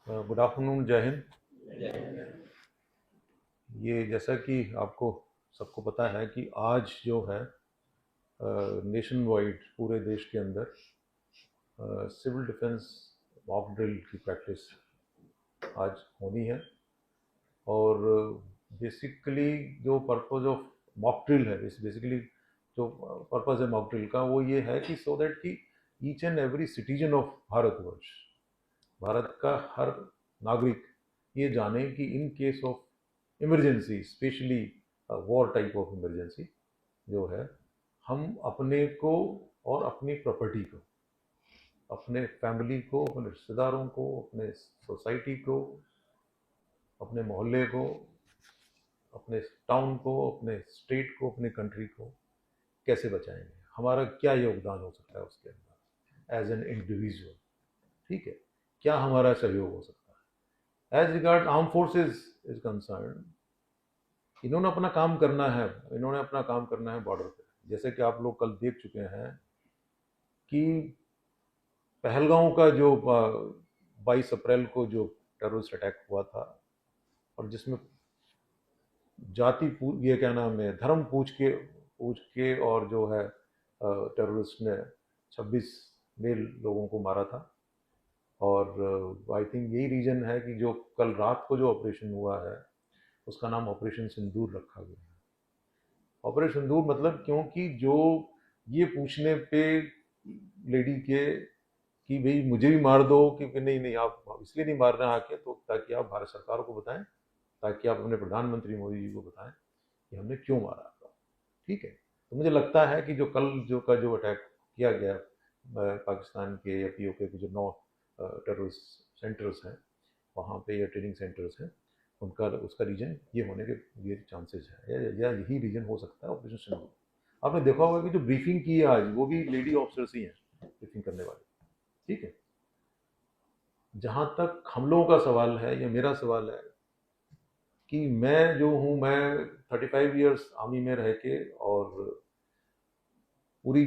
Good afternoon, जय हिंद। ये जैसा कि आपको सबको पता है कि आज जो है नेशन वाइड पूरे देश के अंदर सिविल डिफेंस मॉक ड्रिल की प्रैक्टिस आज होनी है। और बेसिकली जो पर्पस ऑफ मॉक ड्रिल है, बेसिकली जो पर्पस है मॉक ड्रिल का, वो ये है कि सो दैट कि each and every citizen of Bharatvarsh, Bharat का हर नागरिक ये जाने कि इन case of emergency, specially war type of emergency जो है, हम अपने को और अपनी प्रॉपर्टी को, अपने फैमिली को, अपने रिश्तेदारों को, अपने सोसाइटी को, अपने मोहल्ले को, अपने टाउन को, अपने स्टेट को, अपने कंट्री को कैसे बचाएंगे, हमारा क्या योगदान हो सकता है उसके अंदर एज एन इंडिविजुअल। ठीक है, क्या हमारा सहयोग हो सकता है as regard arm forces is concern. इन्होंने अपना काम करना है, इन्होंने अपना काम करना है बॉर्डर पे। जैसे कि आप लोग कल देख चुके हैं कि पहलगांव का जो 22 अप्रैल को जो टेररिस्ट अटैक हुआ था, और जिसमें ये क्या नाम है, धर्म पूछ के और जो है टेररिस्ट ने 26 मेल लोगों को मारा था। और आई थिंक यही रीजन है कि जो कल रात को जो ऑपरेशन हुआ है उसका नाम ऑपरेशन सिंदूर रखा गया है। ऑपरेशन सिंदूर मतलब क्योंकि जो ये पूछने पे लेडी के कि भाई मुझे भी मार दो, कि नहीं नहीं आप इसलिए नहीं मार रहे हैं आके, तो ताकि आप भारत सरकार को बताएं, ताकि आप अपने प्रधानमंत्री मोदी जी को बताएं कि हमने क्यों मारा आपका। ठीक है, तो मुझे लगता है कि जो अटैक किया गया पाकिस्तान के या पीओके के जो 9 टेररिस्ट सेंटर्स हैं वहाँ पे, या ट्रेनिंग सेंटर्स हैं, उनका उसका रीजन ये होने के ये चांसेस है, या यही रीजन हो सकता है ऑपरेशन सिंदूर। आपने देखा होगा कि जो ब्रीफिंग की है आज, वो भी लेडी ऑफिसर्स ही हैं ब्रीफिंग करने वाले। ठीक है, जहाँ तक हम लोगों का सवाल है या मेरा सवाल है कि मैं जो हूँ, मैं 35 ईयर्स आर्मी में रह के और पूरी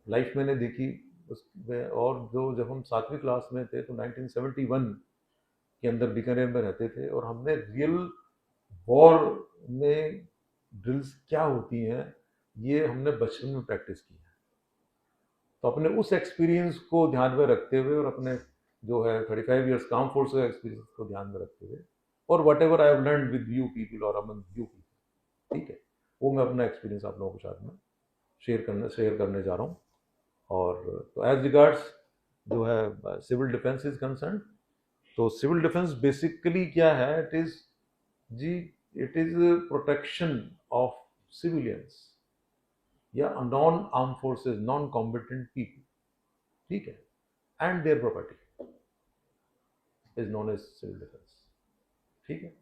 लाइफ मैंने देखी उसमें। और जो जब हम 7वीं क्लास में थे तो 1971 के अंदर बीकानेर में रहते थे, और हमने रियल वॉर में ड्रिल्स क्या होती हैं ये हमने बचपन में प्रैक्टिस की है। तो अपने उस एक्सपीरियंस को ध्यान में रखते हुए और अपने जो है 35 ईयर्स काम फोर्स का एक्सपीरियंस को ध्यान में रखते हुए, और what ever I have learn with you people और अमंग यू पीपल, ठीक है, वो मैं अपना एक्सपीरियंस आप लोगों के साथ में शेयर करने जा रहा हूँ। और तो एज रिगार्ड्स जो है सिविल डिफेंस इज कंसर्न, तो सिविल डिफेंस बेसिकली क्या है, जी it is protection of civilians या non arm forces, non combatant people, ठीक है, and their property is known as civil defence. ठीक है,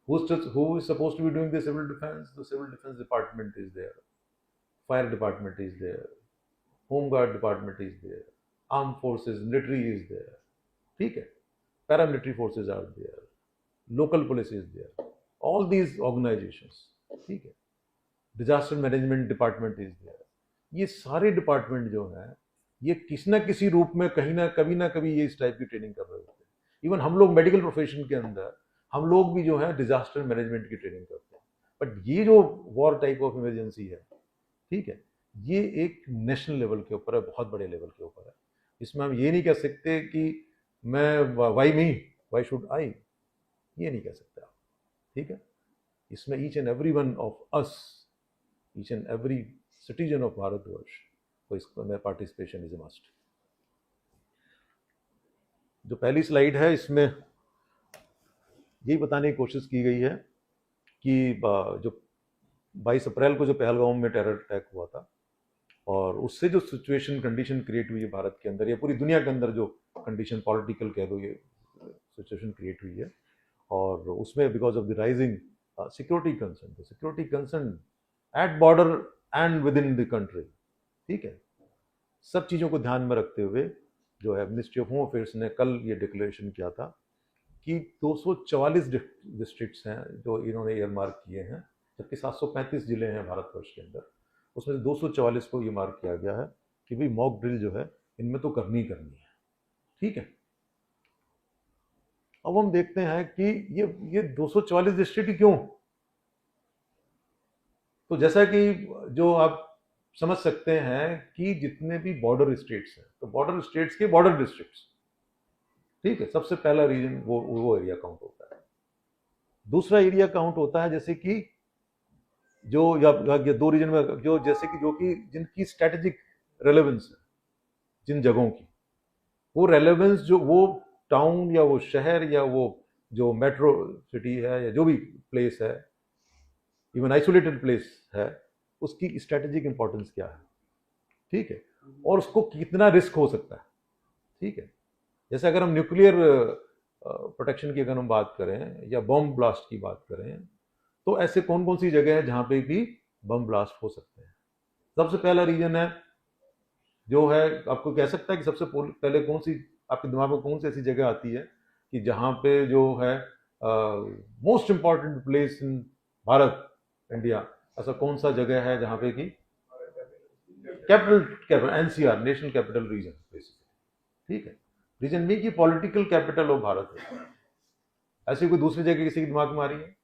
who is supposed to be doing the civil defense? The civil defense department is there, fire department is there, home guard department is there, armed forces, military is there, ठीक है, paramilitary forces are there, local police is there, all these organizations, ठीक है, disaster management department is there. ये सारे department जो है ये किसी ना किसी रूप में कहीं ना कभी ये इस टाइप की ट्रेनिंग कर रहे होते हैं। इवन हम लोग मेडिकल प्रोफेशन के अंदर हम लोग भी जो है डिजास्टर मैनेजमेंट की ट्रेनिंग करते हैं। बट ये जो वॉर टाइप ऑफ इमरजेंसी है, ठीक है, ये एक नेशनल लेवल के ऊपर है, बहुत बड़े लेवल के ऊपर है। इसमें हम ये नहीं कह सकते कि मैं why me, why should I, ये नहीं कह सकते आप। ठीक है, इसमें each and every one of us, each and every citizen of Bharatvarsh को इसमें पार्टिसिपेशन इज ए मस्ट। जो पहली स्लाइड है इसमें यही बताने की कोशिश की गई है कि जो 22 अप्रैल को जो पहलगाम में टेरर अटैक हुआ था, और उससे जो सिचुएशन कंडीशन क्रिएट हुई है भारत के अंदर या पूरी दुनिया के अंदर, जो कंडीशन पॉलिटिकल कह दो, ये सिचुएशन क्रिएट हुई है, और उसमें because of the rising security concern at border and with in the country, ठीक है, सब चीज़ों को ध्यान में रखते हुए जो है मिनिस्ट्री ऑफ होम अफेयर्स ने कल ये डिक्लेरेशन किया था कि 244 डिस्ट्रिक्ट्स हैं जो इन्होंने ईयर मार्क किए हैं, जबकि 735 जिले हैं भारतवर्ष के अंदर। उसमें से 244 को ये मार्क किया गया है कि भाई मॉक ड्रिल जो है इनमें तो करनी ही करनी है। ठीक है, अब हम देखते हैं कि ये 244 डिस्ट्रिक्ट क्यों। तो जैसा कि जो आप समझ सकते हैं कि जितने भी बॉर्डर स्टेट्स हैं, तो बॉर्डर स्टेट्स के बॉर्डर डिस्ट्रिक्ट्स, ठीक है, सबसे पहला रीजन वो एरिया काउंट होता है। दूसरा एरिया काउंट होता है जैसे कि जो या दो रीजन में जो जैसे कि जो कि जिनकी स्ट्रेटेजिक रेलेवेंस है, जिन जगहों की वो रेलेवेंस, जो वो टाउन या वो शहर या वो जो मेट्रो सिटी है या जो भी प्लेस है, इवन आइसोलेटेड प्लेस है, उसकी स्ट्रेटेजिक इंपॉर्टेंस क्या है, ठीक है, और उसको कितना रिस्क हो सकता है, ठीक है। जैसे अगर हम न्यूक्लियर प्रोटेक्शन की अगर हम बात करें या बॉम्ब ब्लास्ट की बात करें, तो ऐसे कौन कौन सी जगह है जहां पे भी बम ब्लास्ट हो सकते हैं। सबसे पहला रीजन है जो है, आपको कह सकता है कि सबसे पहले कौन सी आपके दिमाग में कौन सी ऐसी जगह आती है कि जहां पे जो है most important place in Bharat, India, ऐसा कौन सा जगह है जहां पे कि capital NCR, national capital region basically, ठीक है, रीजन नहीं कि पॉलिटिकल कैपिटल ऑफ भारत है। ऐसी कोई दूसरी जगह किसी के दिमाग में आ रही है?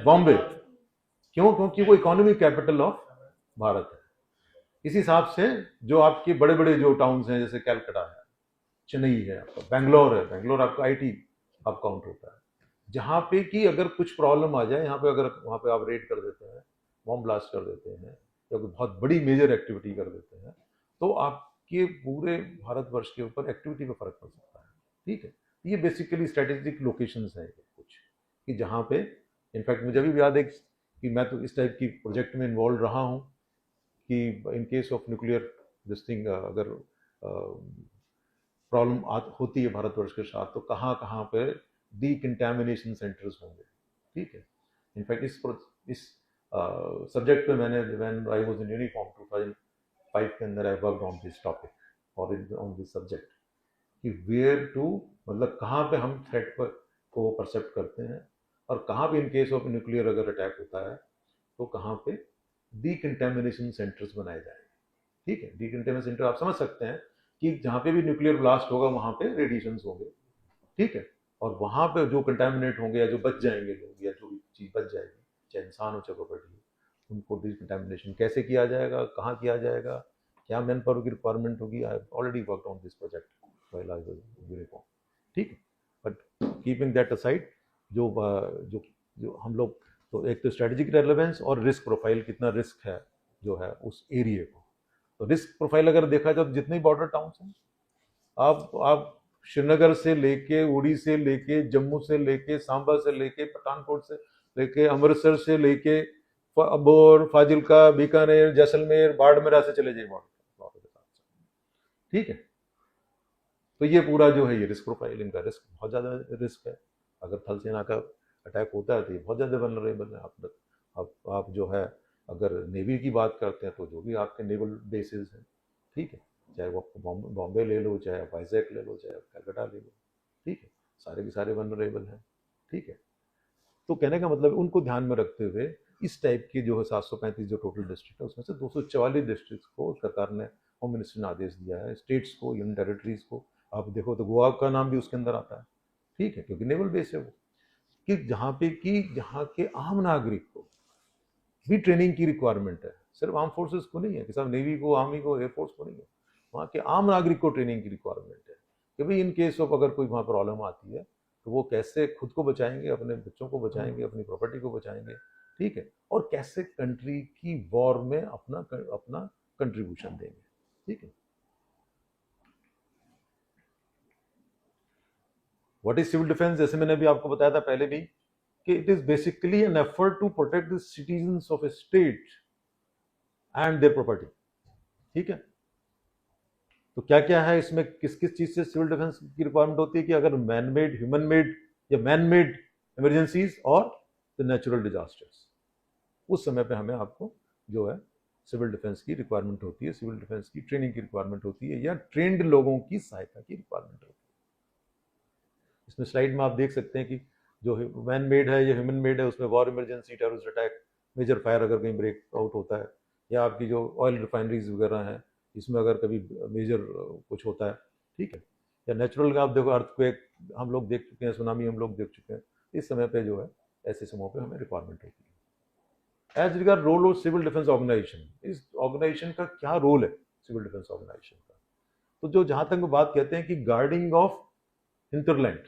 बॉम्बे। क्यों? क्योंकि वो इकोनॉमिक कैपिटल ऑफ भारत है। इस हिसाब से जो आपके बड़े बड़े जो टाउन्स हैं, जैसे कैलकाटा है, चेन्नई है, आपका बैंगलोर है, बैंगलोर आपका आईटी अब काउंट होता है, जहाँ पे कि अगर कुछ प्रॉब्लम आ जाए यहाँ पे, अगर वहाँ पे आप रेड कर देते हैं, बॉम्ब ब्लास्ट कर देते हैं या कोई बहुत बड़ी मेजर एक्टिविटी कर देते हैं, तो आपके पूरे भारतवर्ष के ऊपर एक्टिविटी में फर्क पड़ सकता है, ठीक है। ये बेसिकली स्ट्रेटेजिक लोकेशंस हैं कुछ, कि जहाँ पे इनफैक्ट मुझे अभी भी याद है कि मैं तो इस टाइप की प्रोजेक्ट में इन्वॉल्व रहा हूँ कि इन case of nuclear this thing, अगर प्रॉब्लम होती है भारतवर्ष के साथ, तो कहाँ कहाँ पे डीकंटामिनेशन सेंटर्स होंगे, ठीक है। इनफैक्ट इस सब्जेक्ट पे मैंने, when I was in uniform 2005 के अंदर, I worked on this topic और ऑन दिस सब्जेक्ट, कि वेयर टू, मतलब कहाँ पे हम थ्रेट पर को परसेप्ट करते हैं और कहाँ पे इन केस ऑफ न्यूक्लियर अगर अटैक होता है तो कहाँ पे डीकंटामिनेशन सेंटर्स बनाए जाएंगे, ठीक है। डीकंटेनमेंट सेंटर आप समझ सकते हैं कि जहाँ पे भी न्यूक्लियर ब्लास्ट होगा वहाँ पे रेडिएशन होंगे, ठीक है, और वहाँ पे जो कंटेमिनेट होंगे या जो बच जाएंगे लोग या जो भी चीज़ बच जाएगी, चाहे इंसान हो चाहे प्रॉपर्टी हो, उनको डिकंटेमिनेशन कैसे किया जाएगा, कहाँ किया जाएगा, क्या मैन पावर की रिक्वायरमेंट होगी। I already work on this project while I was uniform, ठीक है। बट कीपिंग दैट असाइड, जो जो जो हम लोग, तो एक तो स्ट्रेटेजिक रेलेवेंस और रिस्क प्रोफाइल, कितना रिस्क है जो है उस एरिया को। तो रिस्क प्रोफाइल अगर देखा जाए तो जितने बॉर्डर टाउन्स हैं, आप श्रीनगर से लेके, उड़ी से लेके, जम्मू से लेके, सांबा से लेके, पठानकोट से लेके, अमृतसर से लेके, अबोर, फाजिलका, बीकानेर, जैसलमेर, बाड़मेर, ऐसे चले जाइए बॉर्डर के साथ, ठीक है। तो ये पूरा जो है ये रिस्क प्रोफाइल, इनका रिस्क बहुत ज़्यादा रिस्क है। अगर थल सेना का अटैक होता है तो ये बहुत ज़्यादा वनरेबल है। आप जो है, अगर नेवी की बात करते हैं तो जो भी आपके नेवल बेसिस हैं, ठीक है, चाहे वो बॉम्बे ले लो, चाहे आप वाइजैक ले लो, चाहे आप कलकत्ता ले लो, ठीक है, सारे के सारे वनरेबल हैं, ठीक है। तो कहने का मतलब उनको ध्यान में रखते हुए इस टाइप की जो है 735 जो टोटल डिस्ट्रिक्ट है उसमें से 244 डिस्ट्रिक्ट को सरकार ने, होम मिनिस्टर ने आदेश दिया है, स्टेट्स को, यूनियन टेरिटरीज को। आप देखो तो गोवा का नाम भी उसके अंदर आता है, ठीक है, क्योंकि नेवल बेस है वो, कि जहाँ पे कि जहाँ के आम नागरिक को भी ट्रेनिंग की रिक्वायरमेंट है, सिर्फ आर्म फोर्सेस को नहीं है कि सब नेवी को, आर्मी को, एयरफोर्स को नहीं है, वहाँ के आम नागरिक को ट्रेनिंग की रिक्वायरमेंट है कि भाई इन केस ऑफ अगर कोई वहाँ प्रॉब्लम आती है तो वो कैसे खुद को बचाएंगे, अपने बच्चों को बचाएंगे, अपनी प्रॉपर्टी को बचाएंगे, ठीक है, और कैसे कंट्री की वॉर में अपना अपना कंट्रीब्यूशन देंगे, ठीक है। व्हाट इज सिविल डिफेंस, जैसे मैंने अभी आपको बताया था पहले भी, कि it is basically an effort to protect the citizens of a state and their property, ठीक है। तो क्या क्या है इसमें, किस किस चीज से सिविल डिफेंस की रिक्वायरमेंट होती है, कि अगर मैन मेड, ह्यूमन मेड या मैन मेड इमरजेंसीज और द नेचुरल डिजास्टर्स, उस समय पे हमें आपको जो है सिविल डिफेंस की रिक्वायरमेंट होती है, सिविल डिफेंस की ट्रेनिंग की रिक्वायरमेंट होती है या ट्रेंड लोगों की सहायता की रिक्वायरमेंट होती है। इसमें स्लाइड में आप देख सकते हैं कि जो मैन मेड है या ह्यूमन मेड है, उसमें war emergency, terrorist attack, major fire अगर कहीं ब्रेक आउट होता है, या आपकी जो ऑयल रिफाइनरीज वगैरह हैं इसमें अगर कभी मेजर कुछ होता है, ठीक है, या नेचुरल का आप देखो, अर्थक्वेक हम लोग देख चुके हैं, सुनामी हम लोग देख चुके हैं। इस समय पे जो है ऐसे समूह पे हमें रिक्वायरमेंट होती है। As regard role of civil defence organisation, इस ऑर्गेनाइजेशन का क्या रोल है सिविल डिफेंस ऑर्गेनाइजेशन का? तो जो जहां तक बात कहते हैं कि गार्डिंग ऑफ हिंटरलैंड,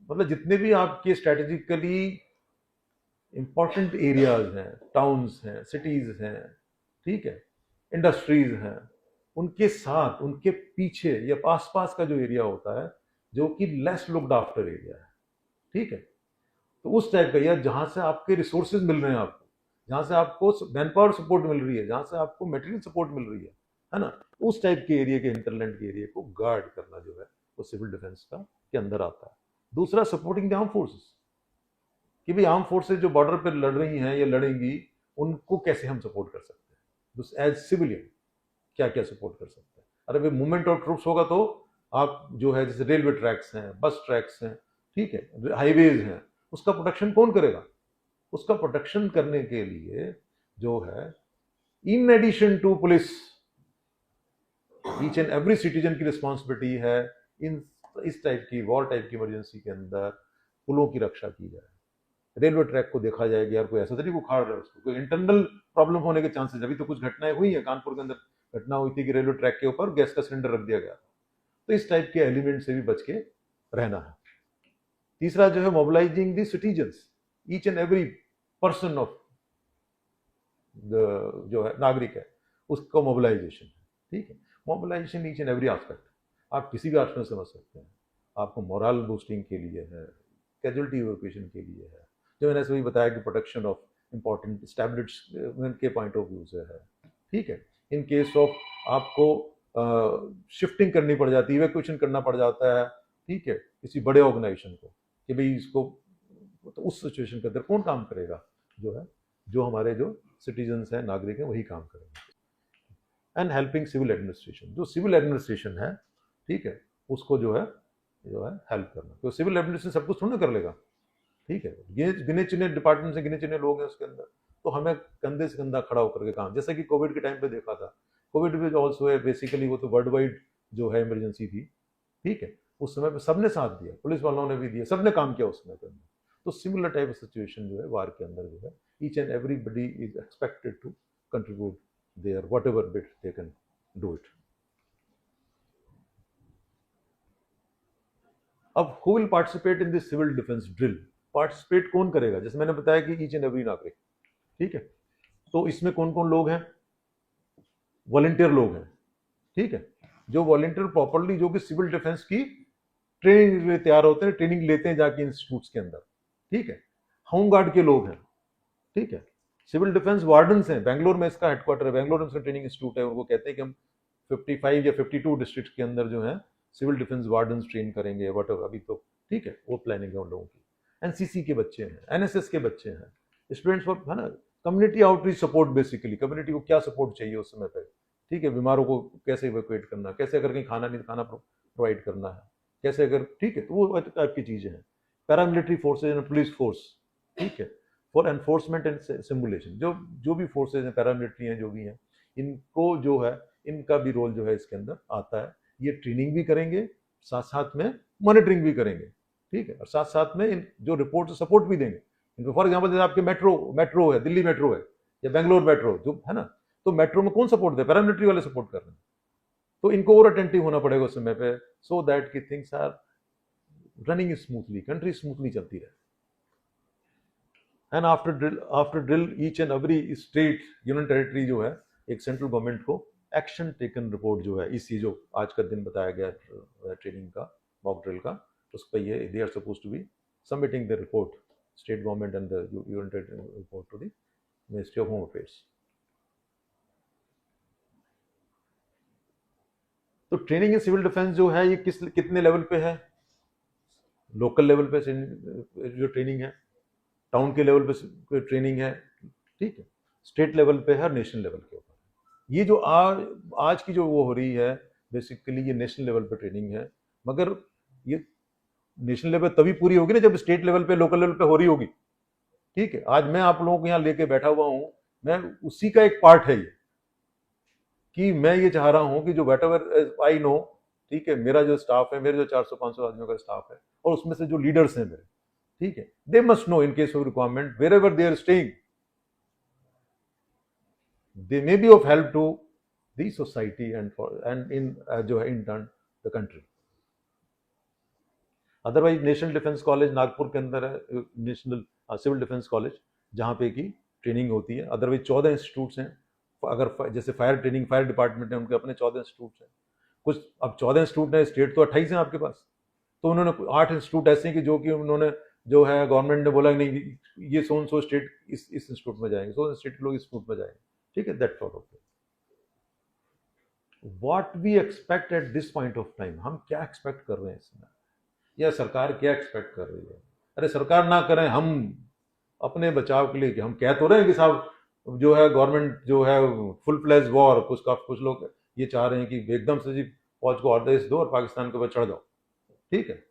मतलब जितने भी आपके स्ट्रेटेजिकली इंपॉर्टेंट एरियाज हैं, टाउन्स हैं, सिटीज हैं, ठीक है, इंडस्ट्रीज हैं, उनके साथ, उनके पीछे या आसपास का जो एरिया होता है जो कि लेस लुक्ड आफ्टर एरिया है, ठीक है, तो उस टाइप का, या जहां से आपके रिसोर्सेज मिल रहे हैं आपको, जहां से आपको मैन पावर सपोर्ट मिल रही है, जहां से आपको मटेरियल सपोर्ट मिल रही है ना, उस टाइप के एरिया के, हिंटरलैंड के एरिया को गार्ड करना जो है वो सिविल डिफेंस का के अंदर आता है। दूसरा, सपोर्टिंग द आर्म फोर्सेस, कि भाई आर्म फोर्सेज जो बॉर्डर पर लड़ रही हैं या लड़ेंगी, उनको कैसे हम सपोर्ट कर सकते हैं एज सिविलियन, क्या क्या सपोर्ट कर सकते हैं। अरे भाई मूवमेंट ऑफ ट्रूप्स होगा तो आप जो है, जैसे रेलवे ट्रैक्स हैं, बस ट्रैक्स हैं, ठीक है, हाईवेज हैं, उसका प्रोटेक्शन कौन करेगा? उसका प्रोटेक्शन करने के लिए जो है, in addition to police, each and every citizen की रिस्पॉन्सिबिलिटी है इन इस टाइप की वॉर टाइप की इमरजेंसी के अंदर पुलों की रक्षा की जाए, रेलवे ट्रैक को देखा जाएगा, यार कोई ऐसा तो नहीं उखाड़ रहा है उसको, कोई इंटरनल प्रॉब्लम होने के चांसेस, अभी तो कुछ घटनाएं हुई हैं, कानपुर के अंदर घटना हुई थी कि रेलवे ट्रैक के ऊपर गैस का सिलेंडर रख दिया गया, तो इस टाइप के एलिमेंट से भी बच के रहना है। तीसरा जो है, mobilising the citizens, each and every person of जो है नागरिक है, उसका मोबिलाइजेशन है, ठीक है, mobilisation each and every aspect, आप किसी भी एस्पेक्ट में समझ सकते हैं। आपको मोरल बूस्टिंग के लिए है, कैजुअलिटी इवैक्यूएशन के लिए है, जो मैंने ऐसे भी बताया कि प्रोटेक्शन ऑफ इंपॉर्टेंट एस्टैब्लिश्ड के पॉइंट ऑफ व्यू से है, ठीक है। इन केस ऑफ आपको शिफ्टिंग करनी पड़ जाती है, इवैक्यूएशन करना पड़ जाता है, ठीक है, किसी बड़े ऑर्गेनाइजेशन को, कि भाई इसको, तो उस सिचुएशन के अंदर कौन काम करेगा? जो है, जो हमारे जो सिटीजन्स हैं, नागरिक हैं, वही काम करेंगे। एंड हेल्पिंग सिविल एडमिनिस्ट्रेशन, जो सिविल एडमिनिस्ट्रेशन है, ठीक है, उसको जो है हेल्प करना, तो सिविल एडमिनिस्ट्रेशन सब कुछ थोड़ा कर लेगा, ठीक है, गिने चुने डिपार्टमेंट से गिने चुने लोग हैं उसके अंदर, तो हमें कंधे से कंधा खड़ा होकर के काम, जैसा कि कोविड के टाइम पे देखा था, कोविड में ऑल्सो है, बेसिकली वो तो वर्ल्ड वाइड जो है इमरजेंसी थी, ठीक है, उस समय पे सबने साथ दिया, पुलिस वालों ने भी दिया, सबने काम किया उस समय के अंदर। तो सिमिलर टाइप ऑफ सिचुएशन जो है वार के अंदर जो है, each and everybody is expected to contribute their whatever bit they can do it. अब who will participate in this civil defence drill? Participate कौन करेगा? जैसे मैंने बताया कि ईच एंड एवरी नागरिक, ठीक है, तो इसमें कौन कौन लोग हैं? वॉलंटियर लोग हैं, ठीक है, जो वॉलंटियर प्रॉपरली, जो कि सिविल डिफेंस की ट्रेनिंग के लिए तैयार होते हैं, ट्रेनिंग लेते हैं जाके इंस्टीट्यूट्स के अंदर, ठीक है, होमगार्ड के लोग हैं, ठीक है, सिविल डिफेंस वार्डन्स हैं, बेंगलोर में इसका हेडक्वार्टर है, बेंगलोर में इसका ट्रेनिंग इंस्टीट्यूट है, उनको कहते हैं कि हम 55 या 52 डिस्ट्रिक्ट के अंदर जो है सिविल डिफेंस वार्डन्स ट्रेन करेंगे, वट अभी तो, ठीक है, वो प्लानिंग है उन लोगों की। एनसीसी के बच्चे हैं, एनएसएस के बच्चे हैं, स्टूडेंट्स फॉर, है ना, community outreach support, basically community को क्या सपोर्ट चाहिए उस समय पर, ठीक है, बीमारों को कैसे इवैक्यूएट करना, कैसे अगर कहीं खाना नहीं, खाना प्रोवाइड करना है, कैसे अगर, ठीक है, तो वो टाइप की चीजें हैं। Paramilitary forces and police force, ठीक है, फॉर एनफोर्समेंट एंड सिमुलेशन, जो भी फोर्सेज हैं, पैरामिलिट्री हैं, जो भी हैं, इनको जो है, इनका भी रोल जो है इसके अंदर आता है। ये ट्रेनिंग भी करेंगे, साथ साथ में मॉनिटरिंग भी करेंगे, ठीक है, और साथ साथ में इन जो रिपोर्ट सपोर्ट भी देंगे इनको। फॉर एग्जाम्पल, जैसे आपके मेट्रो है, दिल्ली मेट्रो है या बेंगलोर मेट्रो जो है ना, तो मेट्रो में कौन सपोर्ट दे? पैरामिलिट्री वाले सपोर्ट कर रहे हैं, तो इनको और अटेंटिव होना पड़ेगा उस समय पे, सो दैट की things are running smoothly, country smoothly चलती रहे। And after drill each and every state, union territory जो है, एक सेंट्रल गवर्नमेंट को एक्शन टेकन रिपोर्ट जो है, इसी जो आज का दिन बताया गया ट्रेनिंग का, मॉक ड्रिल का, उस पर ये they are suppose to be submitting the report, state government and the union territory report to the ministry of home affairs. तो ट्रेनिंग इन सिविल डिफेंस जो है, ये कितने लेवल पे है? लोकल लेवल पे जो ट्रेनिंग है, टाउन के लेवल पे ट्रेनिंग है, ठीक है, स्टेट लेवल पे है, नेशनल लेवल के ऊपर। ये जो आज की जो वो हो रही है, बेसिकली ये नेशनल लेवल पे ट्रेनिंग है, मगर ये नेशनल लेवल तभी पूरी होगी ना जब स्टेट लेवल पे, लोकल लेवल पे हो रही होगी, ठीक है। आज मैं आप लोगों को यहाँ लेके बैठा हुआ हूं, मैं उसी का एक पार्ट है ये, कि मैं ये चाह रहा हूं कि जो व्हाटएवर आई नो, ठीक है, मेरा जो स्टाफ है, मेरे जो 400-500 आदमियों का स्टाफ है, और उसमें से जो लीडर्स हैं मेरे, ठीक है, they must know in case of requirement wherever they are staying, they may be of help to the society and in जो है in turn the country. Otherwise national defence college Nagpur के अंदर है, national civil defence college, जहाँ पे की training होती है। अदरवाइज 14 इंस्टीट्यूट्स हैं, अगर जैसे फायर ट्रेनिंग, फायर डिपार्टमेंट है, उनके अपने 14 इंस्टीट्यूट्स हैं। कुछ अब 14 इंस्टीट्यूट है, स्टेट तो 28 हैं आपके पास, तो उन्होंने 8 इंस्टीट्यूट ऐसे हैं कि जो कि उन्होंने जो है गवर्नमेंट ने बोला नहीं ये सो स्टेट इस इंस्टीट्यूट में जाएंगे, सो स्टेट के लोग इस इंस्टीट्यूट में जाएंगे, ठीक है, that sort of thing. What we expect at this point of time, हम क्या एक्सपेक्ट कर रहे हैं इसमें, या सरकार क्या एक्सपेक्ट कर रही है? अरे सरकार ना करें, हम अपने बचाव के लिए, कि हम कह तो रहे हैं कि साहब जो है गवर्नमेंट जो है फुल फ्लैज वॉर, कुछ लोग ये चाह रहे हैं कि एकदम से जी फौज को आदेश दो और पाकिस्तान के ऊपर चढ़ जाओ, ठीक है।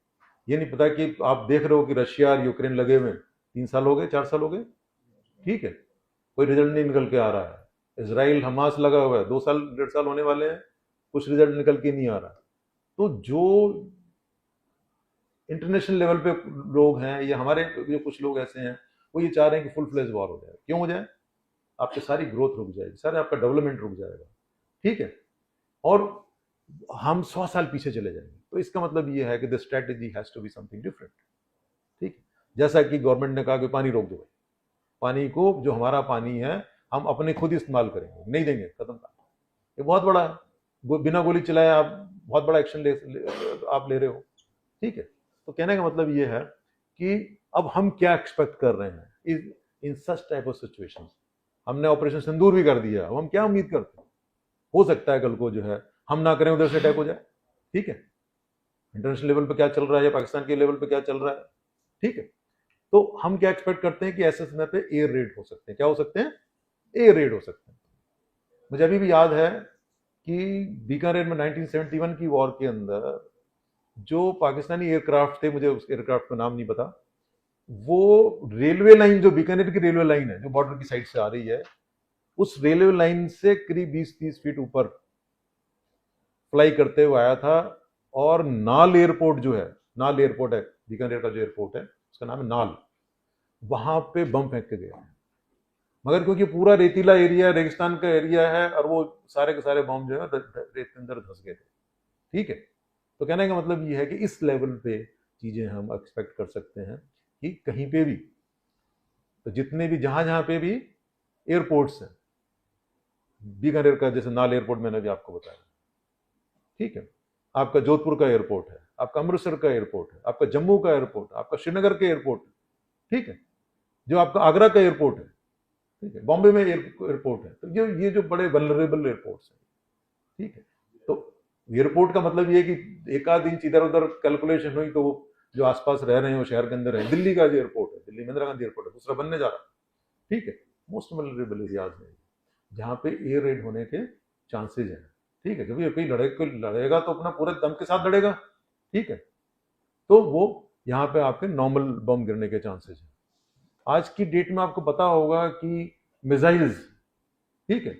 ये नहीं पता कि आप देख रहे हो कि रशिया और यूक्रेन लगे हुए 3 साल हो गए, 4 साल हो गए, ठीक है, कोई रिजल्ट नहीं निकल के आ रहा है। इसराइल हमास लगा हुआ है, 2 साल 1.5 साल होने वाले हैं, कुछ रिजल्ट निकल के नहीं आ रहा। तो जो इंटरनेशनल लेवल पे लोग हैं, या हमारे जो कुछ लोग ऐसे हैं, वो ये चाह रहे हैं कि फुल फ्लेज वॉर हो जाए। क्यों हो जाए? आपकी सारी ग्रोथ रुक जाएगी, सारे आपका डेवलपमेंट रुक जाएगा, ठीक है, और हम 100 साल पीछे चले जाएंगे। तो इसका मतलब ये है कि the strategy has to be something different, ठीक है। जैसा कि गवर्नमेंट ने कहा कि पानी रोक दो, पानी को, जो हमारा पानी है हम अपने खुद इस्तेमाल करेंगे, नहीं देंगे, खत्म था। ये बहुत बड़ा है, बिना गोली चलाए आप बहुत बड़ा एक्शन आप ले रहे हो, ठीक है। तो कहने का मतलब ये है कि अब हम क्या एक्सपेक्ट कर रहे हैं इन सच टाइप ऑफ सिचुएशंस। हमने ऑपरेशन सिंदूर भी कर दिया, अब हम क्या उम्मीद करते हैं? हो सकता है कल को जो है हम ना करें, उधर से अटैक हो जाए, ठीक है। इंटरनेशनल लेवल पे क्या चल रहा है, या पाकिस्तान के लेवल पे क्या चल रहा है, ठीक है। तो हम क्या एक्सपेक्ट करते हैं कि ऐसे समय पे एयर रेड हो सकते हैं। क्या हो सकते हैं? एयर रेड हो सकते हैं। मुझे अभी भी याद है कि बीकानेर में 1971 की वॉर के अंदर जो पाकिस्तानी एयरक्राफ्ट थे, मुझे उस एयरक्राफ्ट का नाम नहीं पता, वो रेलवे लाइन, जो बीकानेर की रेलवे लाइन है जो बॉर्डर की साइड से आ रही है, उस रेलवे लाइन से करीब 20-30 फीट ऊपर फ्लाई करते हुए आया था। और नाल एयरपोर्ट जो है, नाल एयरपोर्ट है बीकानेर का, जो एयरपोर्ट है उसका नाम है नाल, वहां पे बम फेंक के गया। मगर क्योंकि पूरा रेतीला एरिया, रेगिस्तान का एरिया है, और वो सारे के सारे बम जो है रेत के अंदर धंस गए थे, ठीक है। तो कहने का मतलब ये है कि इस लेवल पे चीजें हम एक्सपेक्ट कर सकते हैं कि कहीं पे भी, तो जितने भी जहां जहां पे भी एयरपोर्ट्स हैं, बीकानेर का जैसे नाल एयरपोर्ट मैंने भी आपको बताया, ठीक है, आपका जोधपुर का एयरपोर्ट है, आपका अमृतसर का एयरपोर्ट है, आपका जम्मू का एयरपोर्ट है, आपका श्रीनगर का एयरपोर्ट है, ठीक है, जो आपका आगरा का एयरपोर्ट है, ठीक है, बॉम्बे में एयरपोर्ट है। तो ये जो बड़े वल्नरेबल एयरपोर्ट्स हैं, ठीक है। तो एयरपोर्ट का मतलब ये कि एक आध इंच इधर उधर कैलकुलेशन हुई तो जो आसपास रह रहे हैं वो शहर के अंदर है। दिल्ली का जो एयरपोर्ट है, दिल्ली में इंदिरा गांधी एयरपोर्ट है, दूसरा बनने जा रहा है, ठीक है। मोस्ट वल्नरेबल एरियाज में जहाँ पे एयर रेड होने के चांसेज हैं, ठीक है, क्योंकि कोई लड़ेगा तो अपना पूरे दम के साथ लड़ेगा, ठीक है। तो वो यहाँ पे आपके नॉर्मल बम गिरने के चांसेज हैं। आज की डेट में आपको पता होगा कि मिसाइल्स, ठीक है,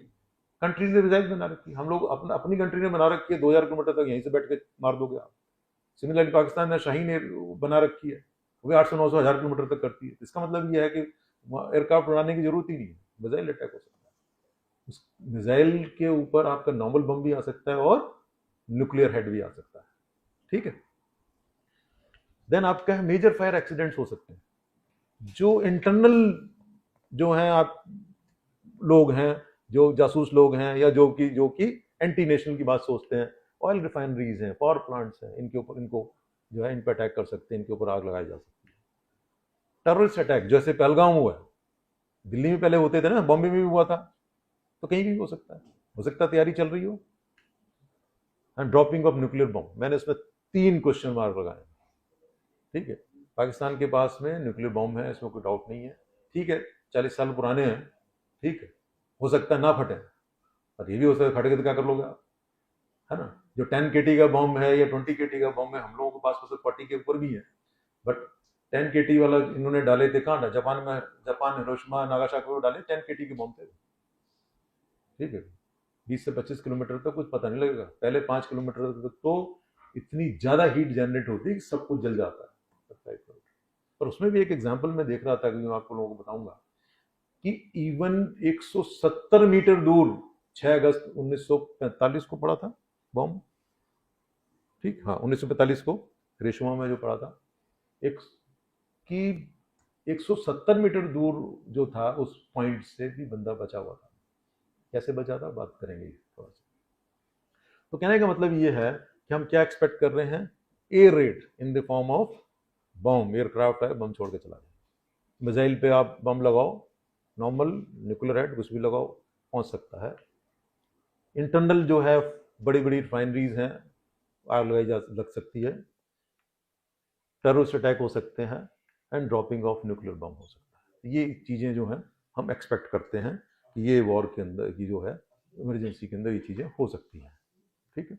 कंट्री ने मिसाइल बना रखी है, हम लोग अपनी कंट्री ने बना रखी है, 2000 किलोमीटर तक यहीं से बैठ के मार दोगे आप। सिमिलरली पाकिस्तान ने शाहीन बना रखी है, वो 800-900 हज़ार किलोमीटर तक करती है। इसका मतलब ये है कि एयरक्राफ्ट उड़ाने की जरूरत ही नहीं है, मिसाइल अटैक हो सकता है। उस मिसाइल के ऊपर आपका नॉर्मल बम भी आ सकता है और न्यूक्लियर हेड भी आ सकता है, ठीक है। देन आपका मेजर फायर एक्सीडेंट्स हो सकते हैं। जो इंटरनल जो हैं आप लोग हैं, जो जासूस लोग हैं, या जो कि एंटी नेशनल की बात सोचते हैं, ऑयल रिफाइनरीज हैं, पावर प्लांट्स हैं, इनके ऊपर इनको जो है इन पर अटैक कर सकते हैं, इनके ऊपर आग लगाई जा सकती है। टेररिस्ट अटैक जैसे पहलगाम हुआ है, दिल्ली में पहले होते थे ना, बॉम्बे में भी हुआ था, तो कहीं भी हो सकता है, तैयारी चल रही हो। And dropping of nuclear bomb, मैंने इसमें 3 क्वेश्चन मार्क लगाए, ठीक है। पाकिस्तान के पास में न्यूक्लियर बॉम्ब है, इसमें कोई डाउट नहीं है, ठीक है, 40 साल पुराने हैं, ठीक है, हो सकता है ना फटे, और ये भी हो सकता है फट के तो क्या कर लोगे आप, है ना। जो 10 केटी का बॉम्ब है या 20 केटी का बॉम्ब है, हम लोगों के पास तो 40 के ऊपर भी है, बट 10 केटी वाला इन्होंने डाले थे कहाँ, जापान हिरोशिमा नागासाकी में डाले 10 केटी के बॉम्ब थे, ठीक है। 20 से 25 किलोमीटर तक कुछ पता नहीं लगेगा, पहले 5 किलोमीटर तक तो इतनी ज़्यादा हीट जनरेट होती है कि सब कुछ जल जाता है। और उसमें भी एक एग्जाम्पल मैं देख रहा था कि मैं आपको लोगों को बताऊंगा कि इवन 170 मीटर दूर 6 अगस्त 1945 को पड़ा था बॉम्ब, ठीक, हाँ 1945 को हिरोशिमा में जो पड़ा था, एक कि 170 मीटर दूर जो था उस पॉइंट से भी बंदा बचा हुआ था। कैसे बचा था बात करेंगे थोड़ा सा। तो कहने का मतलब ये है कि हम क्या एक्सपेक्ट कर रहे हैं, air red in the form of bomb, aircraft है बम छोड़ के चला जाए। मिसाइल पे आप बम लगाओ, नॉर्मल न्यूक्लियर हेड कुछ भी लगाओ पहुंच सकता है। इंटरनल जो है बड़ी बड़ी रिफाइनरीज हैं, आग लगाई जा लग सकती है, टेररिस्ट अटैक हो सकते हैं, and dropping of nuclear bomb हो सकता है। ये चीज़ें जो हैं हम एक्सपेक्ट करते हैं कि ये वॉर के अंदर की जो है इमरजेंसी के अंदर ये चीज़ें हो सकती हैं, ठीक है।